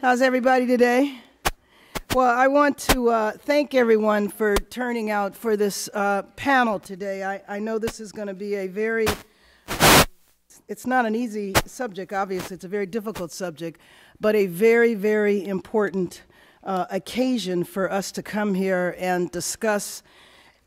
How's everybody today? Well, I want to thank everyone for turning out for this panel today. I know this is going to be a very, it's not an easy subject, obviously. It's a very difficult subject, but a very, very important occasion for us to come here and discuss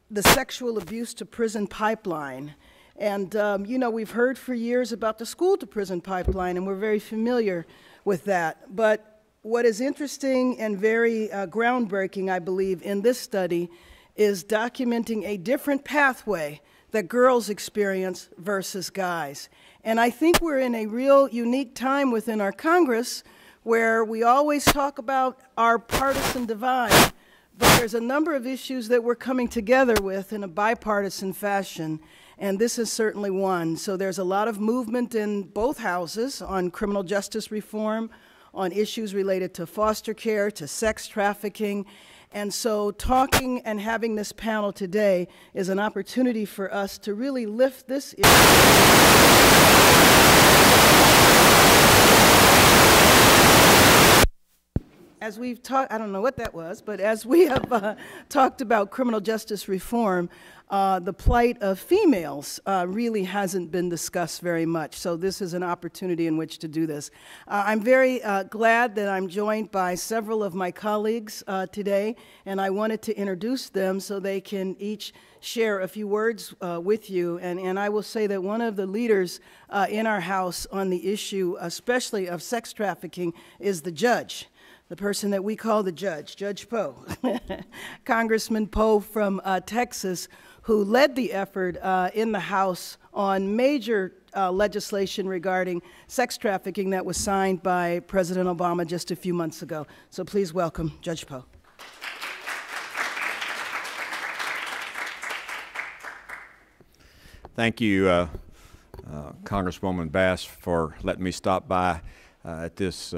the sexual abuse to prison pipeline. And, you know, we've heard for years about the school to prison pipeline, and we're very familiar with that. But what is interesting and very groundbreaking, I believe, in this study is documenting a different pathway that girls experience versus guys. And I think we're in a real unique time within our Congress where we always talk about our partisan divide, but there's a number of issues that we're coming together with in a bipartisan fashion. And this is certainly one. So there's a lot of movement in both houses on criminal justice reform, on issues related to foster care, to sex trafficking. And so talking and having this panel today is an opportunity for us to really lift this issue. As we've talked, I don't know what that was, but as we have talked about criminal justice reform, the plight of females really hasn't been discussed very much. So this is an opportunity in which to do this. I'm very glad that I'm joined by several of my colleagues today, and I wanted to introduce them so they can each share a few words with you. And I will say that one of the leaders in our House on the issue, especially of sex trafficking, is the judge. The person that we call the judge, Judge Poe, Congressman Poe from Texas, who led the effort in the House on major legislation regarding sex trafficking that was signed by President Obama just a few months ago. So please welcome Judge Poe. Thank you, Congresswoman Bass, for letting me stop by at this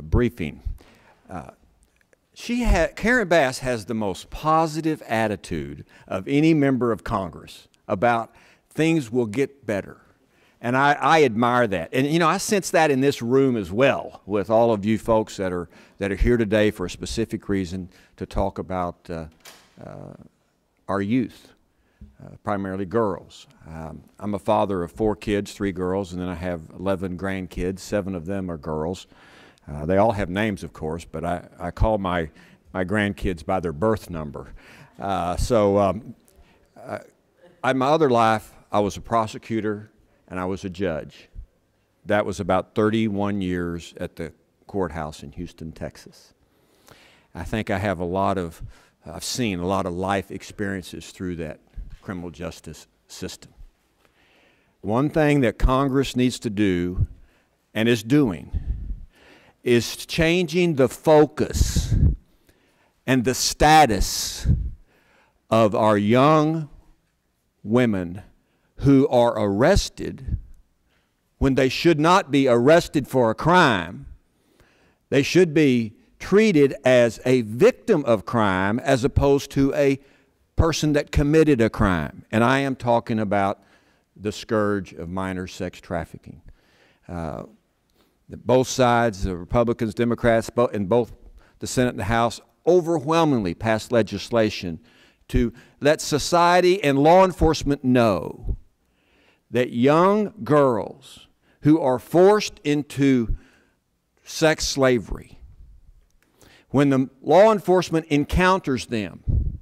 briefing. Karen Bass has the most positive attitude of any member of Congress about things will get better. And I admire that. And, you know, I sense that in this room as well with all of you folks that are here today for a specific reason to talk about our youth, primarily girls. I'm a father of 4 kids, 3 girls, and then I have 11 grandkids. 7 of them are girls. They all have names, of course, but I call my grandkids by their birth number. In my other life, I was a prosecutor and I was a judge. That was about 31 years at the courthouse in Houston, Texas. I think I have I've seen a lot of life experiences through that criminal justice system. One thing that Congress needs to do, and is doing, is changing the focus and the status of our young women who are arrested when they should not be arrested for a crime. They should be treated as a victim of crime as opposed to a person that committed a crime. And I am talking about the scourge of minor sex trafficking. Both sides, the Republicans, Democrats, in both the Senate and the House, overwhelmingly passed legislation to let society and law enforcement know that young girls who are forced into sex slavery, when the law enforcement encounters them,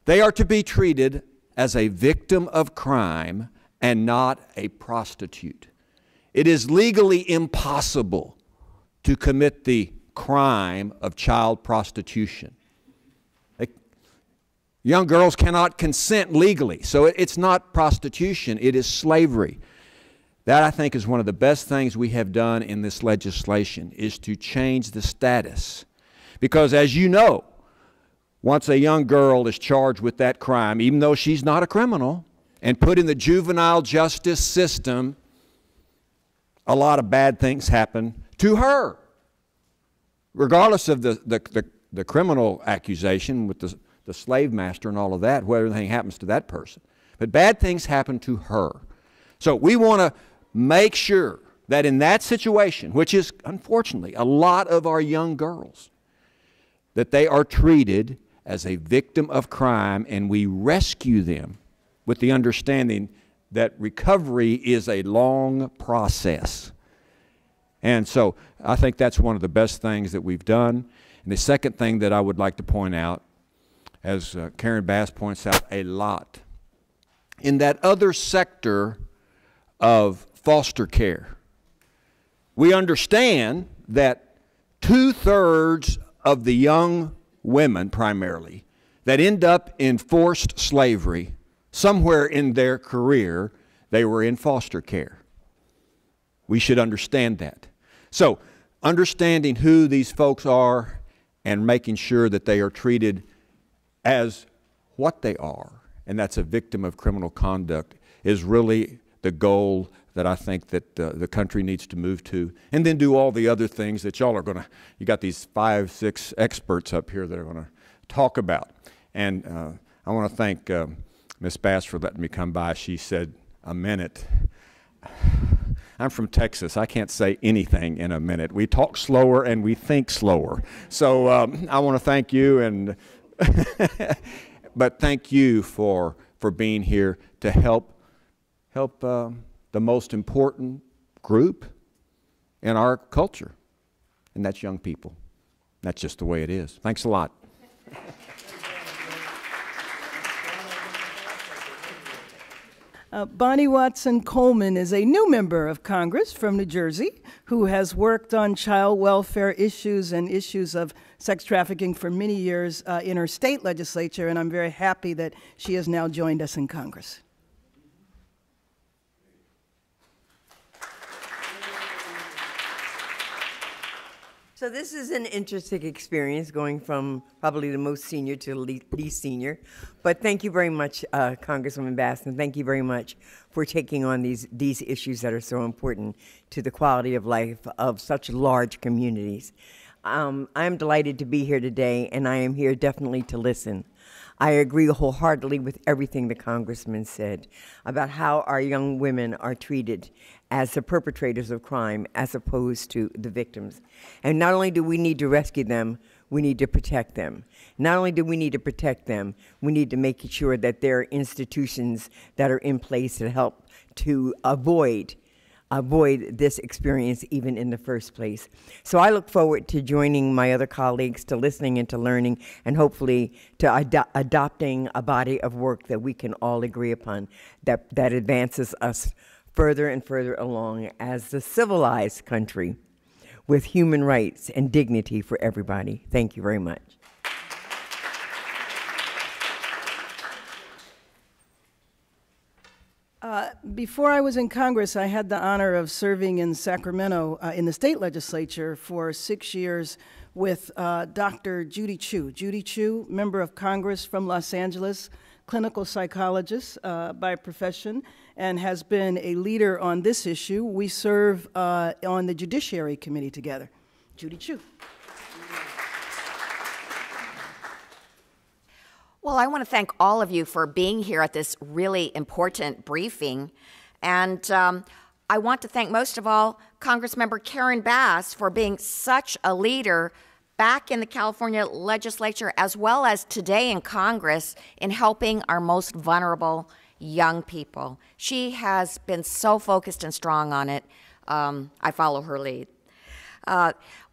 they are to be treated as a victim of crime and not a prostitute. It is legally impossible to commit the crime of child prostitution. Young girls cannot consent legally, so it's not prostitution, it is slavery. That, I think, is one of the best things we have done in this legislation, is to change the status. Because as you know, once a young girl is charged with that crime, even though she's not a criminal, and put in the juvenile justice system, a lot of bad things happen to her. Regardless of the criminal accusation with the slave master and all of that, whether anything happens to that person. But bad things happen to her. So we want to make sure that in that situation, which is unfortunately a lot of our young girls, that they are treated as a victim of crime, and we rescue them with the understanding that recovery is a long process. And so I think that's one of the best things that we've done. And the second thing that I would like to point out, as Karen Bass points out a lot, in that other sector of foster care, we understand that 2/3 of the young women primarily that end up in forced slavery, somewhere in their career, they were in foster care. We should understand that. So, understanding who these folks are and making sure that they are treated as what they are, and that's a victim of criminal conduct, is really the goal that I think that the country needs to move to, and then do all the other things that y'all are going to, you got these 5, 6 experts up here that are going to talk about. And I want to thank Ms. Bass for letting me come by. She said a minute. I'm from Texas. I can't say anything in a minute. We talk slower and we think slower. So I want to thank you, and but thank you for being here to help the most important group in our culture, and that's young people. That's just the way it is. Thanks a lot. Bonnie Watson Coleman is a new member of Congress from New Jersey who has worked on child welfare issues and issues of sex trafficking for many years in her state legislature, and I'm very happy that she has now joined us in Congress. So this is an interesting experience, going from probably the most senior to the least senior. But thank you very much, Congresswoman Bass, and thank you very much for taking on these issues that are so important to the quality of life of such large communities. I'm delighted to be here today, and I am here definitely to listen. I agree wholeheartedly with everything the Congressman said about how our young women are treated as the perpetrators of crime as opposed to the victims. And not only do we need to rescue them, we need to protect them. Not only do we need to protect them, we need to make sure that there are institutions that are in place to help to avoid this experience even in the first place. So I look forward to joining my other colleagues, to listening and to learning, and hopefully to adopting a body of work that we can all agree upon, that advances us further and further along as the civilized country with human rights and dignity for everybody. Thank you very much. Before I was in Congress, I had the honor of serving in Sacramento in the state legislature for 6 years with Dr. Judy Chu. Judy Chu, member of Congress from Los Angeles, clinical psychologist by profession, and has been a leader on this issue. We serve on the Judiciary Committee together. Judy Chu. Well, I want to thank all of you for being here at this really important briefing. And I want to thank most of all Congressmember Karen Bass for being such a leader back in the California legislature as well as today in Congress in helping our most vulnerable young people. She has been so focused and strong on it. I follow her lead.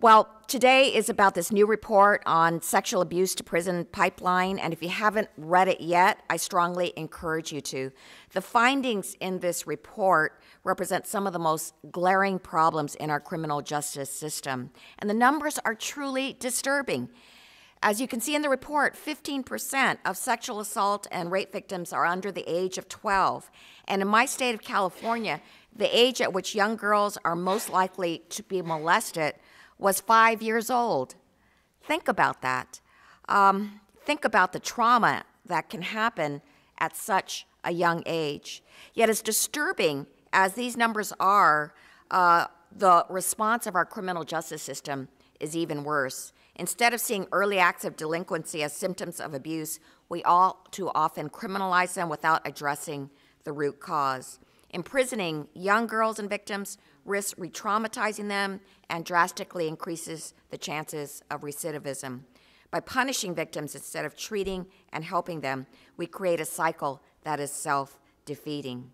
Well, today is about this new report on sexual abuse to prison pipeline, and if you haven't read it yet, I strongly encourage you to. The findings in this report represent some of the most glaring problems in our criminal justice system, and the numbers are truly disturbing. As you can see in the report, 15% of sexual assault and rape victims are under the age of 12, and in my state of California, the age at which young girls are most likely to be molested was 5 years old. Think about that. Think about the trauma that can happen at such a young age. Yet as disturbing as these numbers are, the response of our criminal justice system is even worse. Instead of seeing early acts of delinquency as symptoms of abuse, we all too often criminalize them without addressing the root cause. Imprisoning young girls and victims risks re-traumatizing them and drastically increases the chances of recidivism. By punishing victims instead of treating and helping them, we create a cycle that is self-defeating.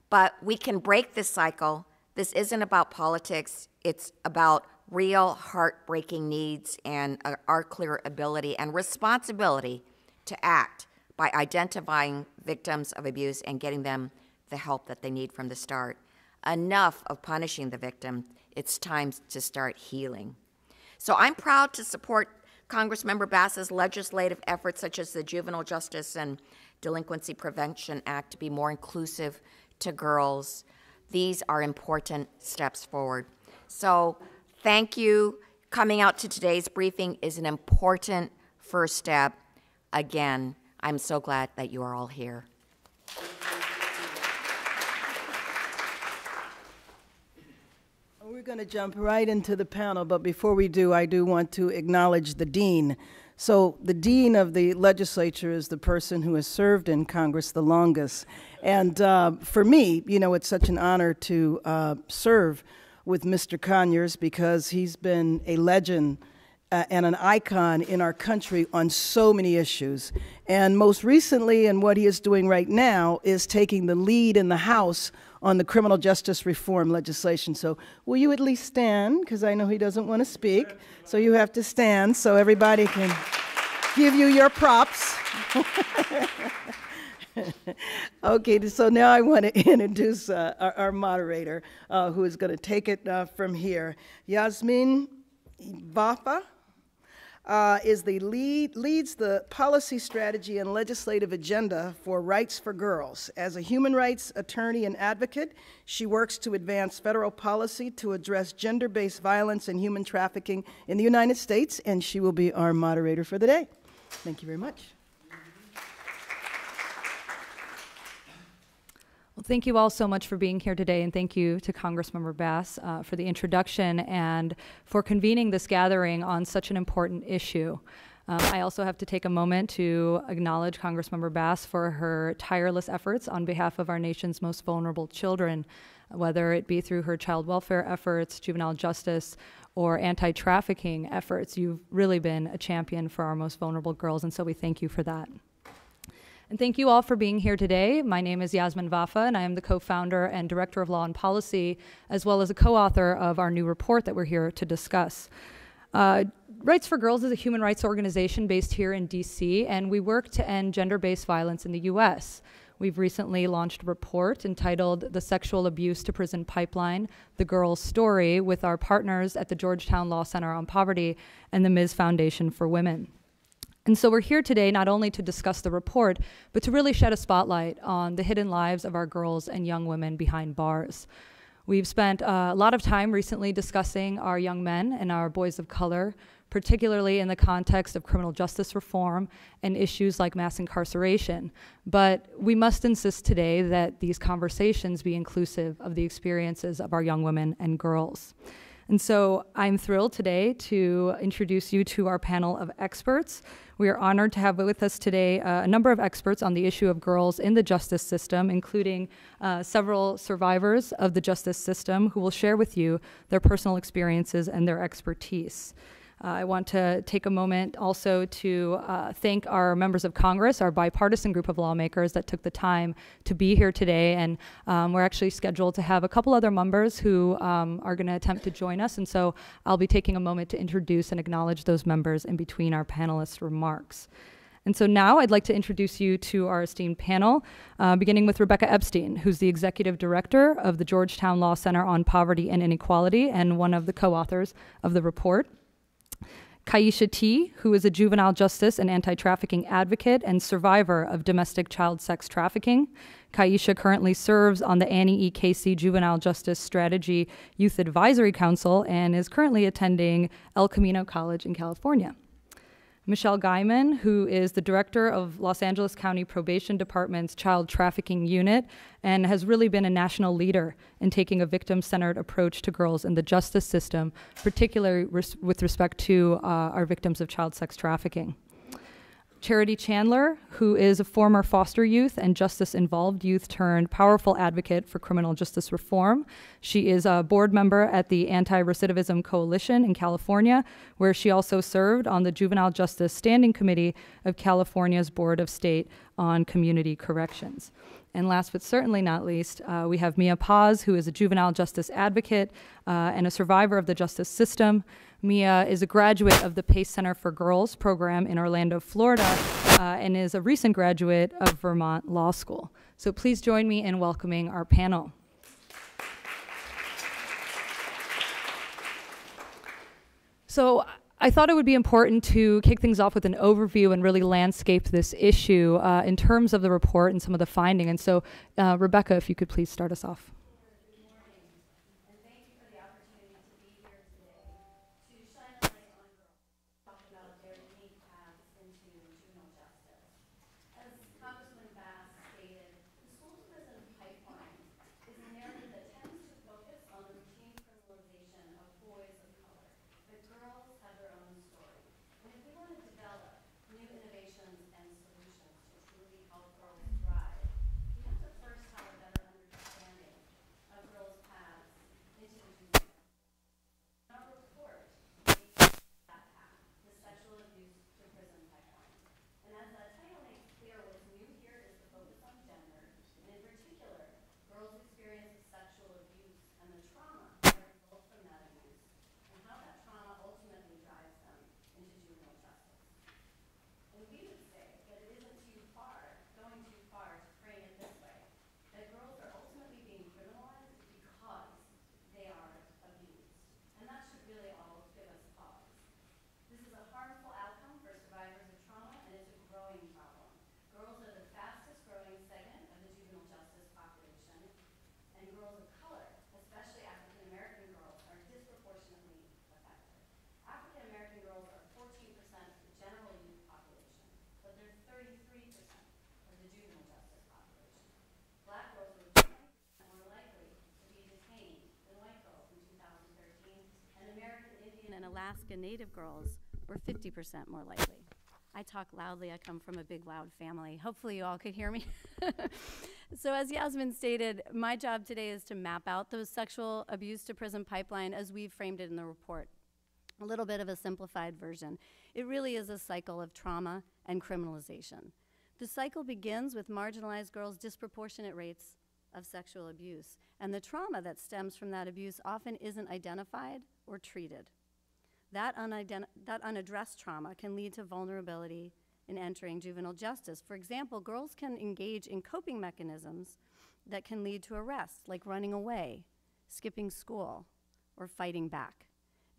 But we can break this cycle. This isn't about politics. It's about real heartbreaking needs and our clear ability and responsibility to act by identifying victims of abuse and getting them the help that they need from the start. Enough of punishing the victim. It's time to start healing. So I'm proud to support Congressmember Bass's legislative efforts such as the Juvenile Justice and Delinquency Prevention Act to be more inclusive to girls. These are important steps forward. So thank you. Coming out to today's briefing is an important first step. Again, I'm so glad that you are all here. We're going to jump right into the panel, but before we do, I do want to acknowledge the dean. So the dean of the legislature is the person who has served in Congress the longest. And for me, you know, it's such an honor to serve with Mr. Conyers because he's been a legend and an icon in our country on so many issues. And most recently, and what he is doing right now, is taking the lead in the House on the criminal justice reform legislation. So will you at least stand? Because I know he doesn't want to speak. So you have to stand so everybody can give you your props. Okay, so now I want to introduce our moderator, who is going to take it from here. Yasmin Vafa leads the policy strategy and legislative agenda for Rights for Girls. As a human rights attorney and advocate, she works to advance federal policy to address gender-based violence and human trafficking in the United States, and she will be our moderator for the day. Thank you very much. Well, thank you all so much for being here today, and thank you to Congressmember Bass for the introduction and for convening this gathering on such an important issue. I also have to take a moment to acknowledge Congressmember Bass for her tireless efforts on behalf of our nation's most vulnerable children, whether it be through her child welfare efforts, juvenile justice, or anti-trafficking efforts. You've really been a champion for our most vulnerable girls, and so we thank you for that. And thank you all for being here today. My name is Yasmin Vafa, and I am the co-founder and director of law and policy, as well as a co-author of our new report that we're here to discuss. Rights for Girls is a human rights organization based here in DC, and we work to end gender-based violence in the US. We've recently launched a report entitled The Sexual Abuse to Prison Pipeline, The Girls' Story, with our partners at the Georgetown Law Center on Poverty and the Ms. Foundation for Women. And so we're here today not only to discuss the report, but to really shed a spotlight on the hidden lives of our girls and young women behind bars. We've spent a lot of time recently discussing our young men and our boys of color, particularly in the context of criminal justice reform and issues like mass incarceration. But we must insist today that these conversations be inclusive of the experiences of our young women and girls. And so I'm thrilled today to introduce you to our panel of experts. We are honored to have with us today a number of experts on the issue of girls in the justice system, including several survivors of the justice system who will share with you their personal experiences and their expertise. I want to take a moment also to thank our members of Congress, our bipartisan group of lawmakers that took the time to be here today. And we're actually scheduled to have a couple other members who are going to attempt to join us. And so I'll be taking a moment to introduce and acknowledge those members in between our panelists' remarks. And so now I'd like to introduce you to our esteemed panel, beginning with Rebecca Epstein, who's the executive director of the Georgetown Law Center on Poverty and Inequality and one of the co-authors of the report. Kylies T., who is a juvenile justice and anti-trafficking advocate and survivor of domestic child sex trafficking. Kylies currently serves on the Annie E. Casey Juvenile Justice Strategy Youth Advisory Council and is currently attending El Camino College in California. Michelle Guymon, who is the director of Los Angeles County Probation Department's Child Trafficking Unit and has really been a national leader in taking a victim-centered approach to girls in the justice system, particularly with respect to our victims of child sex trafficking. Charity Chandler, who is a former foster youth and justice-involved youth turned powerful advocate for criminal justice reform. She is a board member at the Anti-Recidivism Coalition in California, where she also served on the Juvenile Justice Standing Committee of California's Board of State on Community Corrections. And last but certainly not least, we have Mia Paz, who is a juvenile justice advocate and a survivor of the justice system. Mia is a graduate of the Pace Center for Girls program in Orlando, Florida, and is a recent graduate of Vermont Law School. So please join me in welcoming our panel. So I thought it would be important to kick things off with an overview and really landscape this issue in terms of the report and some of the finding. And so, Rebecca, if you could please start us off. And Alaska Native girls were 50% more likely. I talk loudly. I come from a big, loud family. Hopefully you all could hear me. So as Yasmin stated, my job today is to map out the sexual abuse to prison pipeline as we've framed it in the report. A little bit of a simplified version. It really is a cycle of trauma and criminalization. The cycle begins with marginalized girls' disproportionate rates of sexual abuse, and the trauma that stems from that abuse often isn't identified or treated. That unaddressed trauma can lead to vulnerability in entering juvenile justice. For example, girls can engage in coping mechanisms that can lead to arrest, like running away, skipping school, or fighting back.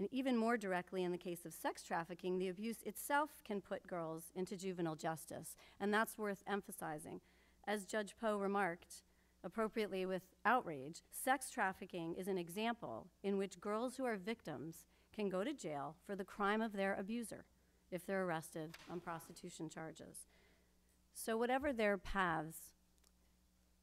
And even more directly, in the case of sex trafficking, the abuse itself can put girls into juvenile justice, and that's worth emphasizing. As Judge Poe remarked, appropriately with outrage, sex trafficking is an example in which girls who are victims can go to jail for the crime of their abuser if they're arrested on prostitution charges. So whatever their paths,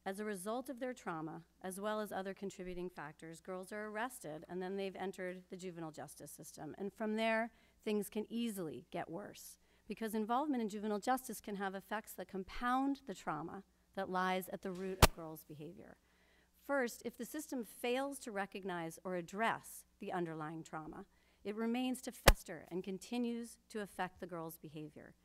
as a result of their trauma, as well as other contributing factors, girls are arrested and then they've entered the juvenile justice system. And from there, things can easily get worse because involvement in juvenile justice can have effects that compound the trauma that lies at the root of girls' behavior. First, if the system fails to recognize or address the underlying trauma, it remains to fester and continues to affect the girl's behavior.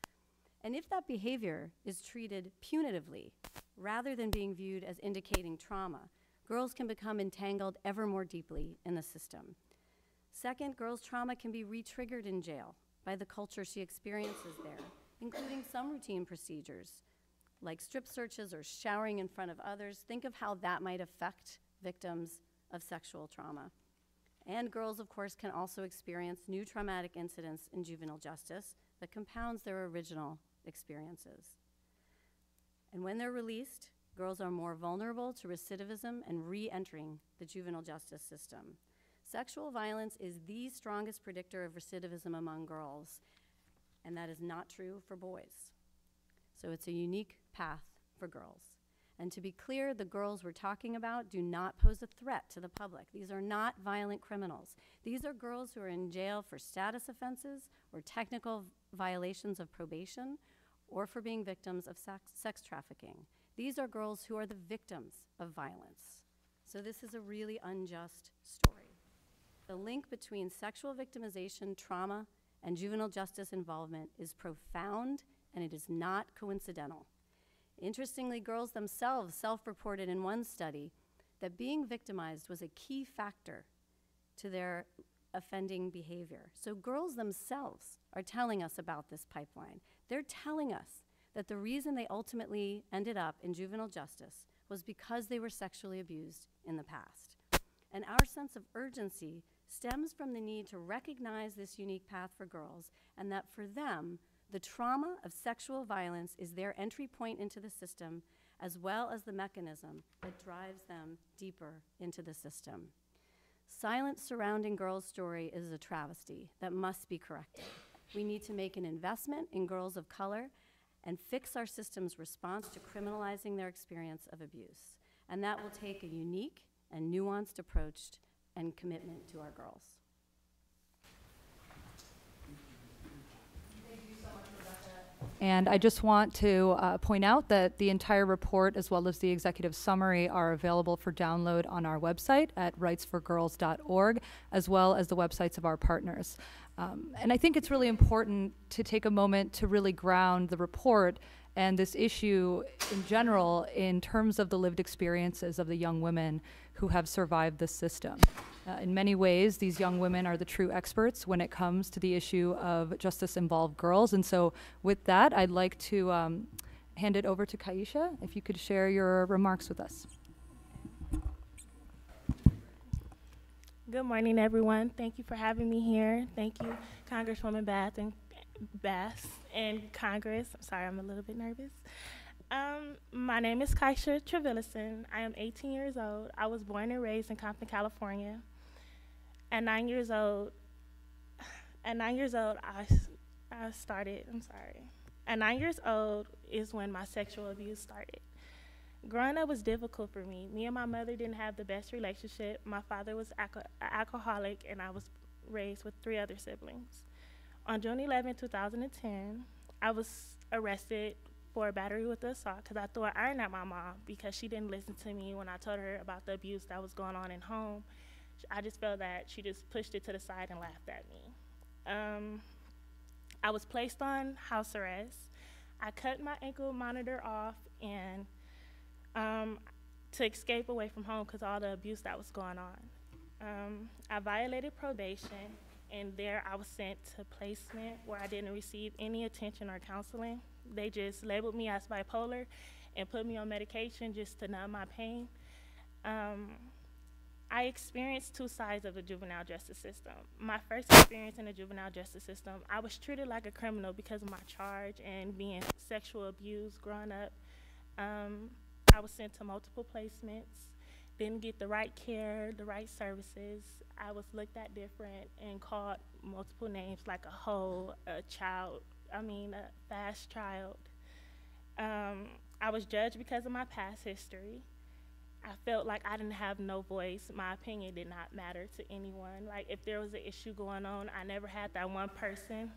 And if that behavior is treated punitively, rather than being viewed as indicating trauma, girls can become entangled ever more deeply in the system. Second, girls' trauma can be re-triggered in jail by the culture she experiences there, including some routine procedures, like strip searches or showering in front of others. Think of how that might affect victims of sexual trauma. And girls, of course, can also experience new traumatic incidents in juvenile justice that compounds their original experiences. And when they're released, girls are more vulnerable to recidivism and re-entering the juvenile justice system. Sexual violence is the strongest predictor of recidivism among girls, and that is not true for boys. So it's a unique path for girls. And to be clear, the girls we're talking about do not pose a threat to the public. These are not violent criminals. These are girls who are in jail for status offenses or technical violations of probation, or for being victims of sex trafficking. These are girls who are the victims of violence. So this is a really unjust story. The link between sexual victimization, trauma, and juvenile justice involvement is profound, and it is not coincidental. Interestingly, girls themselves self-reported in one study that being victimized was a key factor to their offending behavior. So girls themselves are telling us about this pipeline. They're telling us that the reason they ultimately ended up in juvenile justice was because they were sexually abused in the past. And our sense of urgency stems from the need to recognize this unique path for girls, and that for them, the trauma of sexual violence is their entry point into the system, as well as the mechanism that drives them deeper into the system. Silence surrounding girls' story is a travesty that must be corrected. We need to make an investment in girls of color and fix our system's response to criminalizing their experience of abuse. And that will take a unique and nuanced approach and commitment to our girls. And I just want to point out that the entire report, as well as the executive summary, are available for download on our website at rightsforgirls.org, as well as the websites of our partners. And I think it's really important to take a moment to really ground the report and this issue in general in terms of the lived experiences of the young women who have survived the system. In many ways, these young women are the true experts when it comes to the issue of justice-involved girls. And so with that, I'd like to hand it over to Kaisha, if you could share your remarks with us. Good morning, everyone. Thank you for having me here. Thank you, Congresswoman Bass and Congress. I'm sorry, I'm a little bit nervous. My name is Kaisha Trevillison. I am 18 years old. I was born and raised in Compton, California. At 9 years old, I started, I'm sorry. At 9 years old is when my sexual abuse started. Growing up was difficult for me. Me and my mother didn't have the best relationship. My father was alcoholic, and I was raised with 3 other siblings. On June 11, 2010, I was arrested for a battery with assault because I threw an iron at my mom because she didn't listen to me when I told her about the abuse that was going on in home. I just felt that she just pushed it to the side and laughed at me. I was placed on house arrest. I cut my ankle monitor off and to escape away from home because all the abuse that was going on. I violated probation, and there I was sent to placement where I didn't receive any attention or counseling. They just labeled me as bipolar and put me on medication just to numb my pain. I experienced 2 sides of the juvenile justice system. My first experience in the juvenile justice system, I was treated like a criminal because of my charge and being sexual abused growing up. I was sent to multiple placements, didn't get the right care, the right services. I was looked at different and called multiple names like a hoe, a fast child. I was judged because of my past history. I felt like I didn't have no voice. My opinion did not matter to anyone. Like, if there was an issue going on, I never had that one person.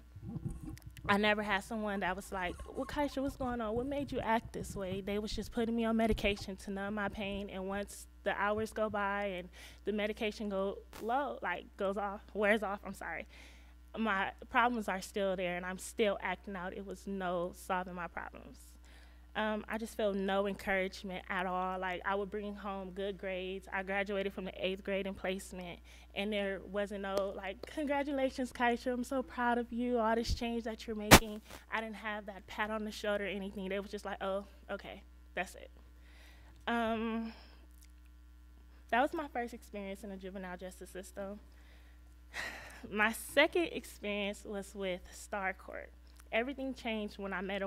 I never had someone that was like, well, Kaisha, what's going on? What made you act this way? They was just putting me on medication to numb my pain, and once the hours go by and the medication wears off, my problems are still there, and I'm still acting out. It was no solving my problems. I just felt no encouragement at all. Like, I would bring home good grades. I graduated from the 8th grade in placement, and there wasn't no, like, congratulations, Kaisha, I'm so proud of you, all this change that you're making. I didn't have that pat on the shoulder or anything. They was just like, oh, okay, that's it. That was my first experience in the juvenile justice system. My second experience was with Star Court. Everything changed when I met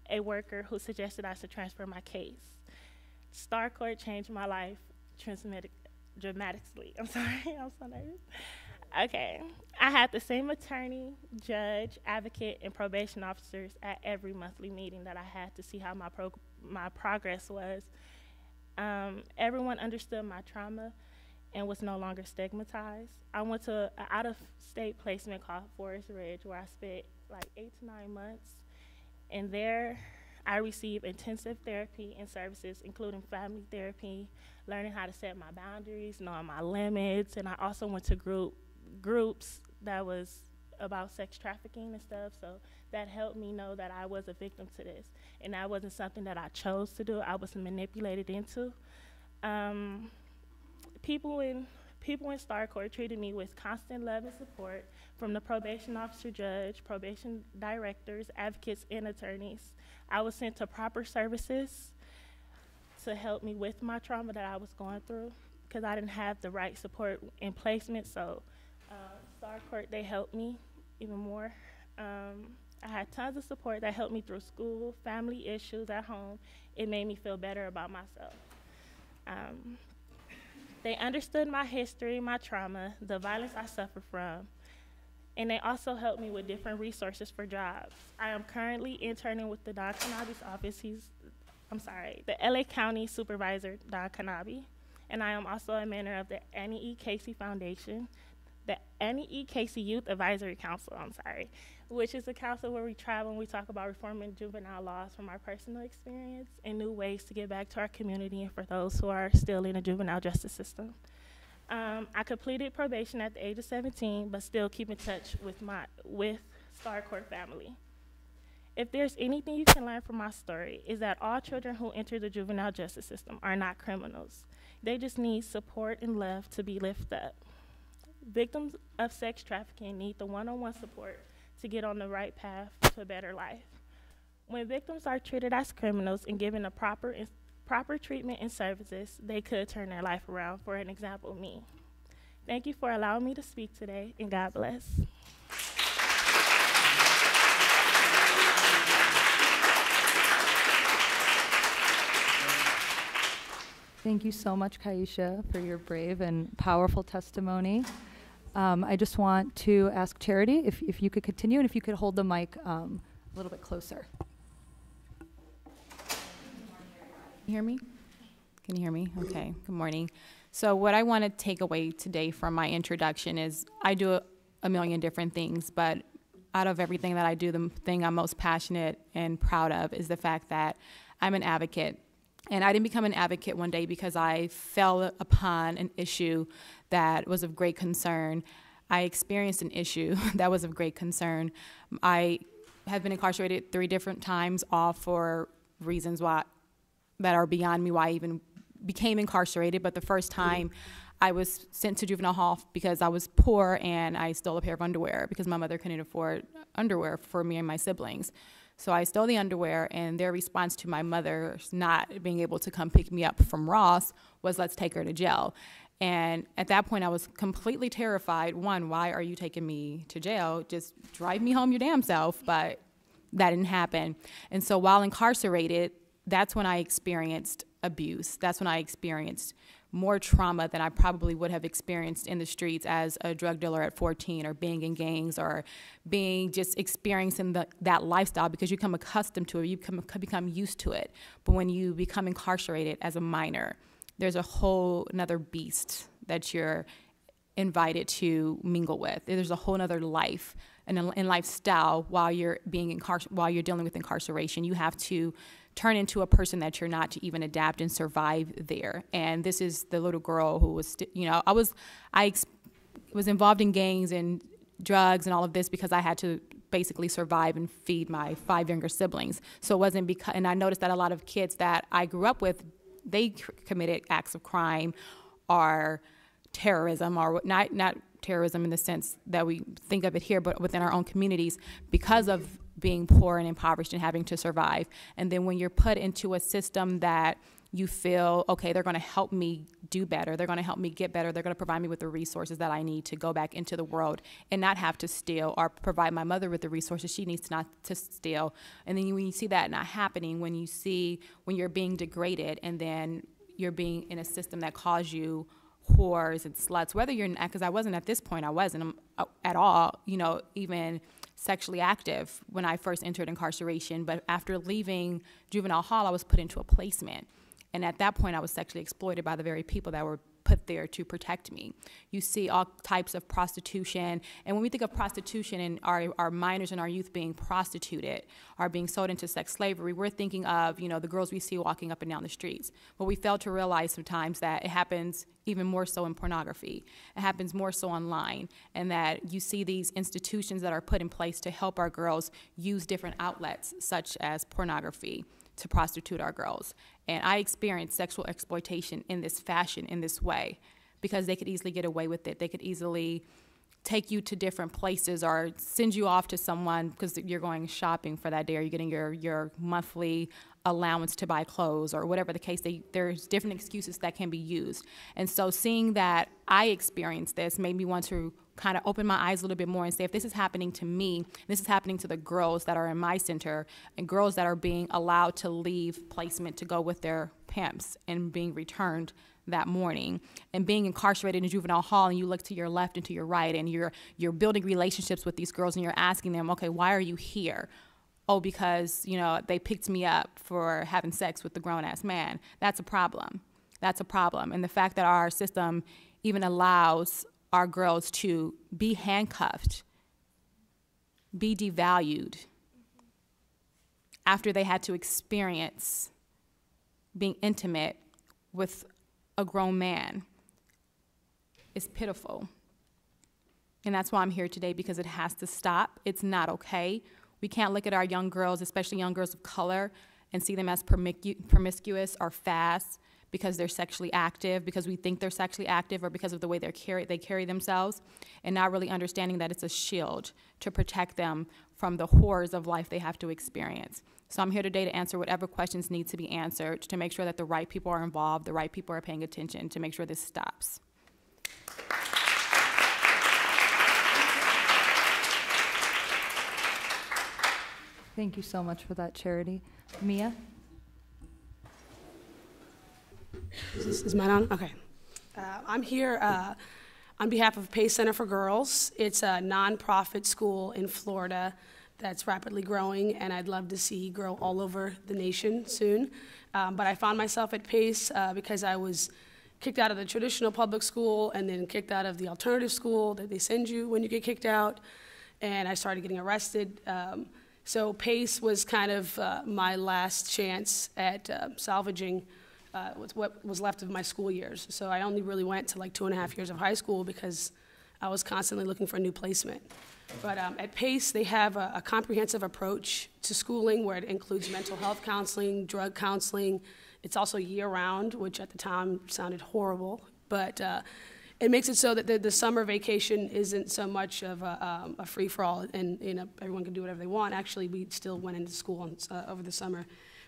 a worker who suggested I should transfer my case. Star Court changed my life dramatically. I'm sorry, I'm so nervous. Okay, I had the same attorney, judge, advocate, and probation officers at every monthly meeting that I had to see how my progress was. Everyone understood my trauma and was no longer stigmatized. I went to an out-of-state placement called Forest Ridge, where I spent like 8 to 9 months. And there, I received intensive therapy and services, including family therapy, learning how to set my boundaries, knowing my limits, and I also went to groups that was about sex trafficking and stuff, so that helped me know that I was a victim to this, and that wasn't something that I chose to do. I was manipulated into. People in Star Court treated me with constant love and support from the probation officer, judge, probation directors, advocates, and attorneys. I was sent to proper services to help me with my trauma that I was going through, because I didn't have the right support in placement. So Star Court, they helped me even more. I had tons of support that helped me through school, family issues at home. It made me feel better about myself. They understood my history, my trauma, the violence I suffered from, and they also helped me with different resources for jobs. I am currently interning with the Don Kanabi's office. The LA County Supervisor, Don Kanabi, and I am also a member of the Annie E. Casey Foundation, the Annie E. Casey Youth Advisory Council, which is a council where we travel and we talk about reforming juvenile laws from our personal experience and new ways to get back to our community and for those who are still in the juvenile justice system. I completed probation at the age of 17, but still keep in touch with Star Court family. If there's anything you can learn from my story, is that all children who enter the juvenile justice system are not criminals. They just need support and love to be lifted up. Victims of sex trafficking need the one-on-one support to get on the right path to a better life. When victims are treated as criminals and given the proper treatment and services, they could turn their life around. For an example, me. Thank you for allowing me to speak today, and God bless. Thank you so much, Kaisha, for your brave and powerful testimony. I just want to ask Charity if you could continue and if you could hold the mic a little bit closer. Can you hear me? Can you hear me? Okay, good morning. So what I want to take away today from my introduction is I do a million different things, but out of everything that I do, the thing I'm most passionate and proud of is the fact that I'm an advocate. And I didn't become an advocate one day because I fell upon an issue that was of great concern. I experienced an issue that was of great concern. I have been incarcerated 3 different times, all for reasons that are beyond me why I even became incarcerated. But the first time I was sent to juvenile hall because I was poor and I stole a pair of underwear because my mother couldn't afford underwear for me and my siblings. So I stole the underwear, and their response to my mother not being able to come pick me up from Ross was, let's take her to jail. And at that point, I was completely terrified. One, why are you taking me to jail? Just drive me home your damn self. But that didn't happen. And so while incarcerated, that's when I experienced abuse. That's when I experienced more trauma than I probably would have experienced in the streets as a drug dealer at 14 or being in gangs or just experiencing that lifestyle, because you become accustomed to it, you become used to it. But when you become incarcerated as a minor, there's a whole another beast that you're invited to mingle with. There's a whole other life and lifestyle while you're dealing with incarceration. You have to turn into a person that you're not to even adapt and survive there. And this is the little girl who was, I was involved in gangs and drugs and all of this because I had to basically survive and feed my 5 younger siblings. So it wasn't because, and I noticed that a lot of kids that I grew up with, they committed acts of crime or terrorism, or not terrorism in the sense that we think of it here, but within our own communities because of being poor and impoverished and having to survive. And then when you're put into a system that you feel, okay, they're going to help me do better, they're going to help me get better, they're going to provide me with the resources that I need to go back into the world and not have to steal, or provide my mother with the resources she needs not to steal. And then when you see that not happening, when you're being degraded and then you're being in a system that calls you whores and sluts, whether you're, because I wasn't at this point, I wasn't at all, even sexually active when I first entered incarceration. But after leaving juvenile hall, I was put into a placement. And at that point, I was sexually exploited by the very people that were put there to protect me. You see all types of prostitution, and when we think of prostitution and our minors and our youth being prostituted or being sold into sex slavery, we're thinking of, you know, the girls we see walking up and down the streets. But we fail to realize sometimes that it happens even more so in pornography. It happens more so online, and that you see these institutions that are put in place to help our girls use different outlets such as pornography to prostitute our girls. And I experienced sexual exploitation in this fashion, in this way, because they could easily get away with it. They could easily take you to different places or send you off to someone because you're going shopping for that day, or you're getting your monthly allowance to buy clothes, or whatever the case. There's different excuses that can be used. And so seeing that I experienced this made me want to kind of open my eyes a little bit more and say, if this is happening to me, this is happening to the girls that are in my center, and girls that are being allowed to leave placement to go with their pimps and being returned that morning, and being incarcerated in juvenile hall, and you look to your left and to your right, and you're building relationships with these girls, and you're asking them, okay, why are you here? Oh, because, you know, they picked me up for having sex with the grown-ass man. That's a problem. That's a problem. And the fact that our system even allows our girls to be handcuffed, be devalued, after they had to experience being intimate with a grown man, is pitiful. And that's why I'm here today, because it has to stop. It's not okay. We can't look at our young girls, especially young girls of color, and see them as promiscuous or fast because they're sexually active, because we think they're sexually active, or because of the way they carry themselves, and not really understanding that it's a shield to protect them from the horrors of life they have to experience. So I'm here today to answer whatever questions need to be answered, to make sure that the right people are involved, the right people are paying attention, to make sure this stops. Thank you so much for that, Charity. Mia? Is mine on? Okay. I'm here on behalf of Pace Center for Girls. It's a nonprofit school in Florida that's rapidly growing, and I'd love to see grow all over the nation soon. But I found myself at Pace because I was kicked out of the traditional public school and then kicked out of the alternative school that they send you when you get kicked out, and I started getting arrested. So Pace was kind of my last chance at salvaging what was left of my school years. So I only really went to like 2.5 years of high school because I was constantly looking for a new placement. But at Pace, they have a comprehensive approach to schooling where it includes mental health counseling, drug counseling. It's also year-round, which at the time sounded horrible. But it makes it so that the summer vacation isn't so much of a free-for-all, and you know, everyone can do whatever they want. Actually, we still went into school over the summer.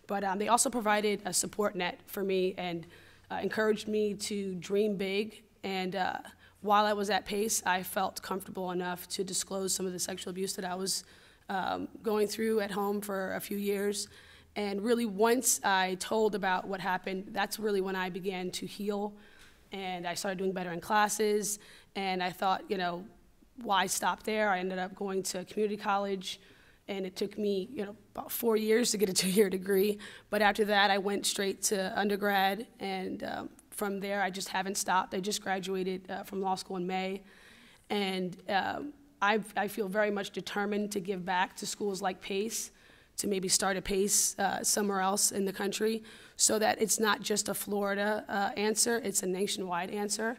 But they also provided a support net for me and encouraged me to dream big. And while I was at Pace, I felt comfortable enough to disclose some of the sexual abuse that I was going through at home for a few years. And really, once I told about what happened, that's really when I began to heal. And I started doing better in classes. And I thought, you know, why stop there? I ended up going to community college. And it took me, you know, about 4 years to get a 2-year degree. But after that, I went straight to undergrad. And from there, I just haven't stopped. I just graduated from law school in May. And I feel very much determined to give back to schools like Pace, to maybe start a Pace somewhere else in the country, so that it's not just a Florida answer, it's a nationwide answer.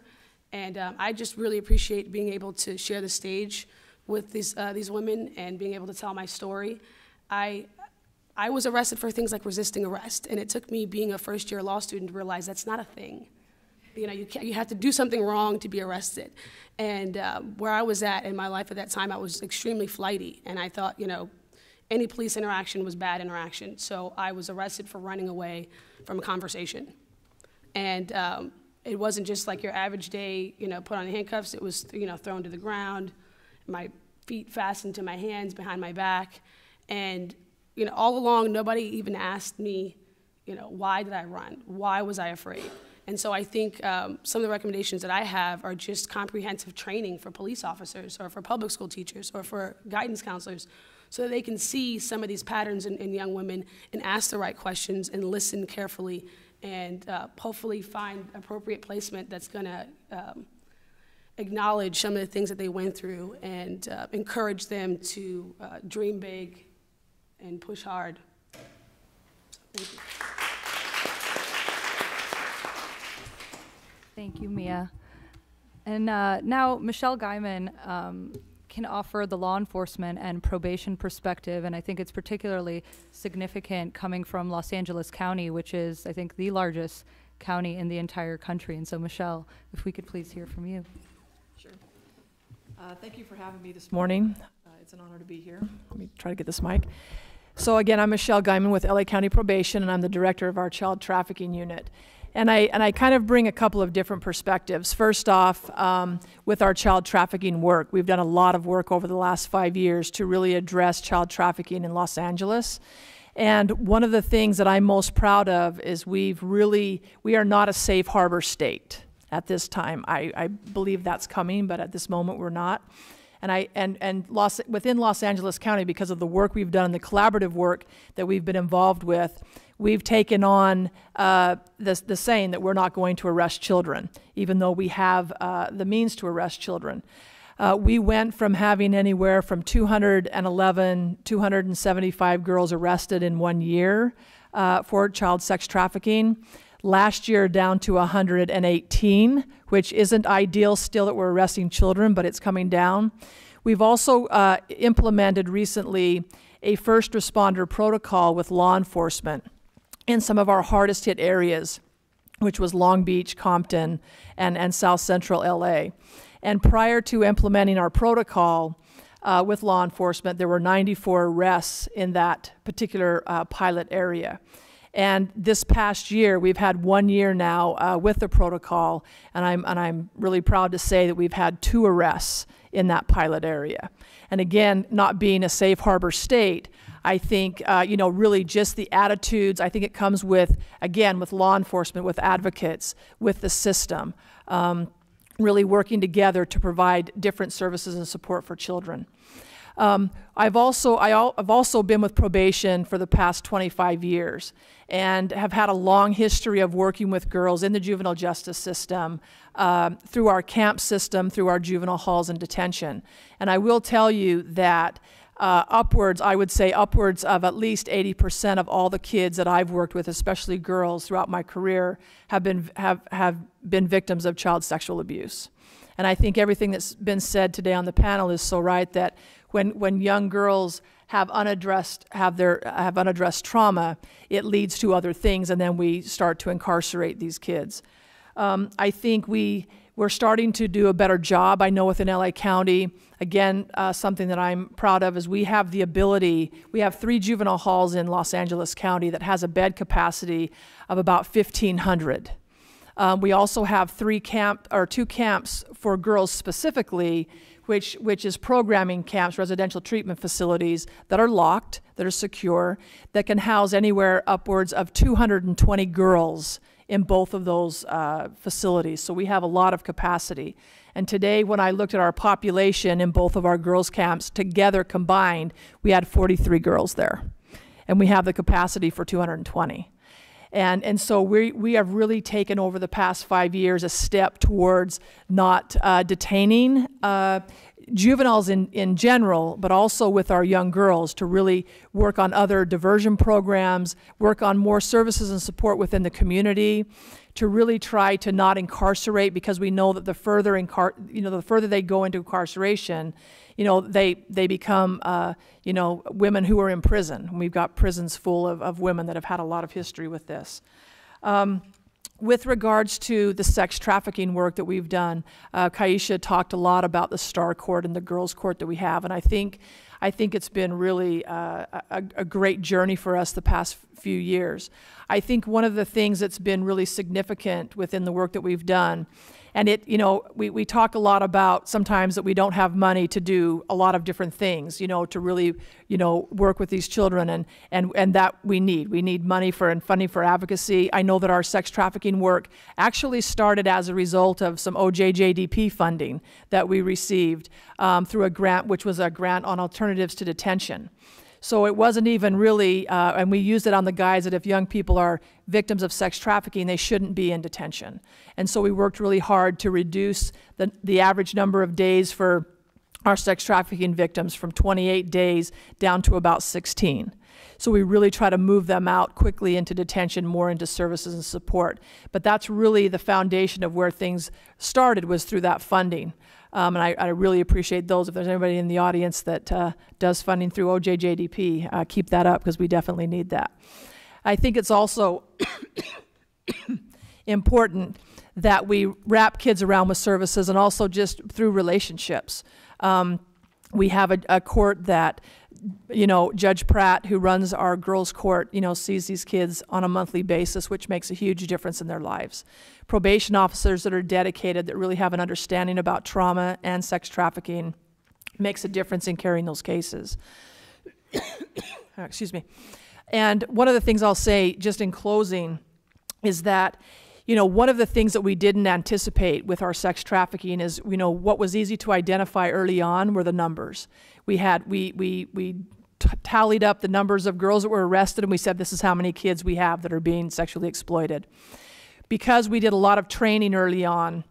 And I just really appreciate being able to share the stage with these women and being able to tell my story. I was arrested for things like resisting arrest, and it took me being a first-year law student to realize that's not a thing. You know, you have to do something wrong to be arrested. And where I was at in my life at that time, I was extremely flighty, and I thought, you know, any police interaction was bad interaction. So I was arrested for running away from a conversation. And it wasn't just like your average day, you know, put on handcuffs. It was, you know, thrown to the ground, my feet fastened to my hands behind my back. And, you know, all along, nobody even asked me, you know, why did I run? Why was I afraid? And so I think some of the recommendations that I have are just comprehensive training for police officers or for public school teachers or for guidance counselors, so that they can see some of these patterns in young women and ask the right questions and listen carefully and hopefully find appropriate placement that's going to acknowledge some of the things that they went through and encourage them to dream big and push hard. Thank you. Thank you, Mia. And now Michelle Guymon can offer the law enforcement and probation perspective, and I think it's particularly significant coming from Los Angeles County, which is, I think, the largest county in the entire country. And so, Michelle, if we could please hear from you. Sure. Thank you for having me this morning. It's an honor to be here. Let me try to get this mic. So again, I'm Michelle Guymon with LA County Probation, and I'm the director of our child trafficking unit. And I kind of bring a couple of different perspectives. First off, with our child trafficking work, we've done a lot of work over the last 5 years to really address child trafficking in Los Angeles. And one of the things that I'm most proud of is we are not a safe harbor state at this time. I believe that's coming, but at this moment we're not. Within Los Angeles County, because of the work we've done, the collaborative work that we've been involved with, we've taken on the saying that we're not going to arrest children, even though we have the means to arrest children. We went from having anywhere from 211, 275 girls arrested in 1 year for child sex trafficking. Last year down to 118, which isn't ideal still that we're arresting children, but it's coming down. We've also implemented recently a first responder protocol with law enforcement in some of our hardest hit areas, which was Long Beach, Compton, and South Central LA. And prior to implementing our protocol with law enforcement, there were 94 arrests in that particular pilot area. And this past year, we've had 1 year now with the protocol, and I'm really proud to say that we've had 2 arrests in that pilot area. And again, not being a safe harbor state, I think, really just the attitudes, I think it comes with, again, with law enforcement, with advocates, with the system, really working together to provide different services and support for children. I've also been with probation for the past 25 years and have had a long history of working with girls in the juvenile justice system, through our camp system, through our juvenile halls and detention. And I will tell you that I would say upwards of at least 80% of all the kids that I've worked with, especially girls throughout my career, have been victims of child sexual abuse. And I think everything that's been said today on the panel is so right, that when young girls have unaddressed trauma, it leads to other things, and then we start to incarcerate these kids. I think we're starting to do a better job. I know within LA County, again, something that I'm proud of is we have 3 juvenile halls in Los Angeles County that has a bed capacity of about 1,500. We also have 2 camps for girls specifically, which is programming camps, residential treatment facilities that are locked, that are secure, that can house anywhere upwards of 220 girls in both of those facilities. So we have a lot of capacity. And today, when I looked at our population in both of our girls' camps together combined, we had 43 girls there. And we have the capacity for 220. And so we have really taken over the past 5 years a step towards not detaining juveniles in general, but also with our young girls to really work on other diversion programs, work on more services and support within the community, to really try to not incarcerate, because we know that the further they go into incarceration, they become women who are in prison. We've got prisons full of women that have had a lot of history with this. With regards to the sex trafficking work that we've done, Kaisha talked a lot about the Star Court and the Girls Court that we have, and I think it's been really a great journey for us the past few years. I think one of the things that's been really significant within the work that we've done, and we talk a lot about sometimes that we don't have money to do a lot of different things, to really, work with these children, and that we need money and funding for advocacy. I know that our sex trafficking work actually started as a result of some OJJDP funding that we received through a grant, which was a grant on alternatives to detention. So it wasn't even really, and we used it on the guise that if young people are victims of sex trafficking, they shouldn't be in detention. And so we worked really hard to reduce the average number of days for our sex trafficking victims from 28 days down to about 16. So we really try to move them out quickly into detention, more into services and support. But that's really the foundation of where things started, was through that funding. And I really appreciate those. If there's anybody in the audience that does funding through OJJDP, keep that up, because we definitely need that. I think it's also important that we wrap kids around with services, and also just through relationships. We have a court that, Judge Pratt, who runs our girls' court, sees these kids on a monthly basis, which makes a huge difference in their lives. Probation officers that are dedicated, that really have an understanding about trauma and sex trafficking, makes a difference in carrying those cases. Excuse me. And one of the things I'll say just in closing is that, one of the things that we didn't anticipate with our sex trafficking is, what was easy to identify early on were the numbers. We tallied up the numbers of girls that were arrested, and we said, this is how many kids we have that are being sexually exploited. Because we did a lot of training early on,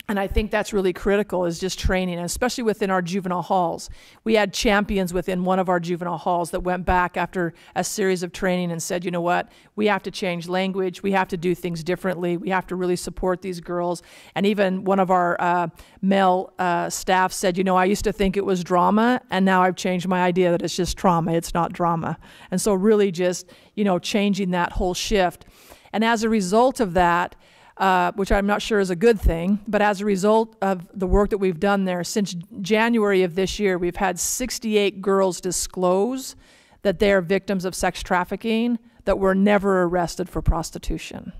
and I think that's really critical, is just training, and especially within our juvenile halls. We had champions within one of our juvenile halls that went back after a series of training and said, you know what, we have to change language, we have to do things differently, we have to really support these girls. And even one of our male staff said, I used to think it was drama, and now I've changed my idea that it's just trauma, it's not drama. And so really just, changing that whole shift. And as a result of that, which I'm not sure is a good thing, but as a result of the work that we've done there, since January of this year, we've had 68 girls disclose that they are victims of sex trafficking that were never arrested for prostitution.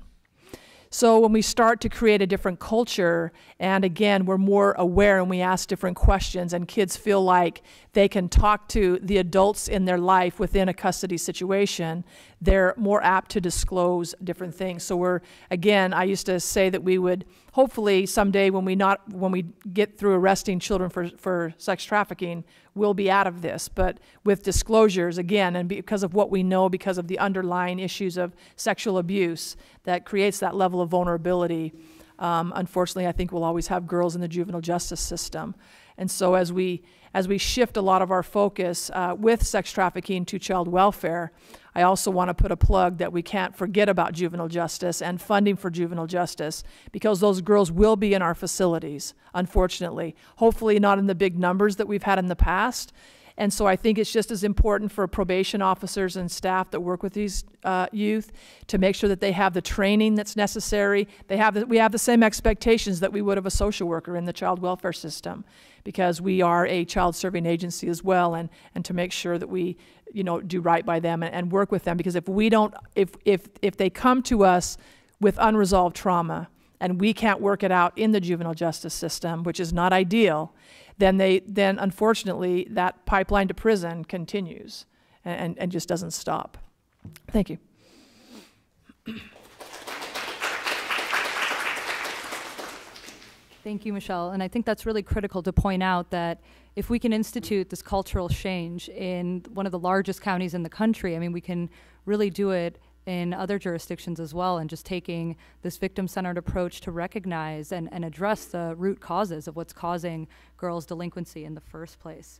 So when we start to create a different culture, and again, we're more aware and we ask different questions, and kids feel like they can talk to the adults in their life within a custody situation, they're more apt to disclose different things. So again, I used to say that we would hopefully someday, when we get through arresting children for sex trafficking, we'll be out of this. But with disclosures, again, and because of what we know, because of the underlying issues of sexual abuse that creates that level of vulnerability, unfortunately, I think we'll always have girls in the juvenile justice system. And so as we shift a lot of our focus with sex trafficking to child welfare, I also want to put a plug that we can't forget about juvenile justice and funding for juvenile justice, because those girls will be in our facilities, unfortunately. Hopefully not in the big numbers that we've had in the past. And so I think it's just as important for probation officers and staff that work with these youth to make sure that they have the training that's necessary. We have the same expectations that we would of a social worker in the child welfare system, because we are a child serving agency as well, and to make sure that we do right by them and work with them. Because if they come to us with unresolved trauma and we can't work it out in the juvenile justice system, which is not ideal, then unfortunately that pipeline to prison continues and just doesn't stop. Thank you. Thank you, Michelle. And I think that's really critical to point out that if we can institute this cultural change in one of the largest counties in the country, I mean, we can really do it in other jurisdictions as well, and just taking this victim-centered approach to recognize and address the root causes of what's causing girls' delinquency in the first place.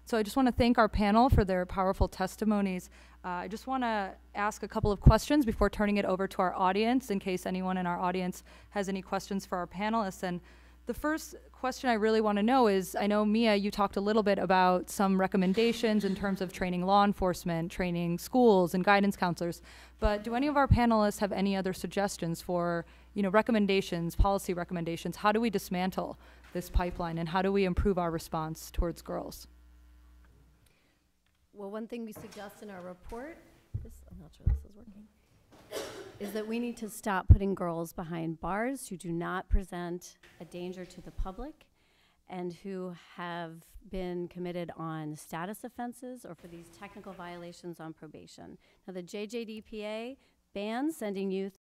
So I just want to thank our panel for their powerful testimonies. I just want to ask a couple of questions before turning it over to our audience, in case anyone in our audience has any questions for our panelists. And the first question I really want to know is, I know, Mia, you talked a little bit about some recommendations in terms of training law enforcement, training schools and guidance counselors, but do any of our panelists have any other suggestions for, recommendations, policy recommendations? How do we dismantle this pipeline, and how do we improve our response towards girls? Well, one thing we suggest in our report, I'm not sure this is working, is that we need to stop putting girls behind bars who do not present a danger to the public and who have been committed on status offenses or for these technical violations on probation. Now, the JJDPA bans sending youth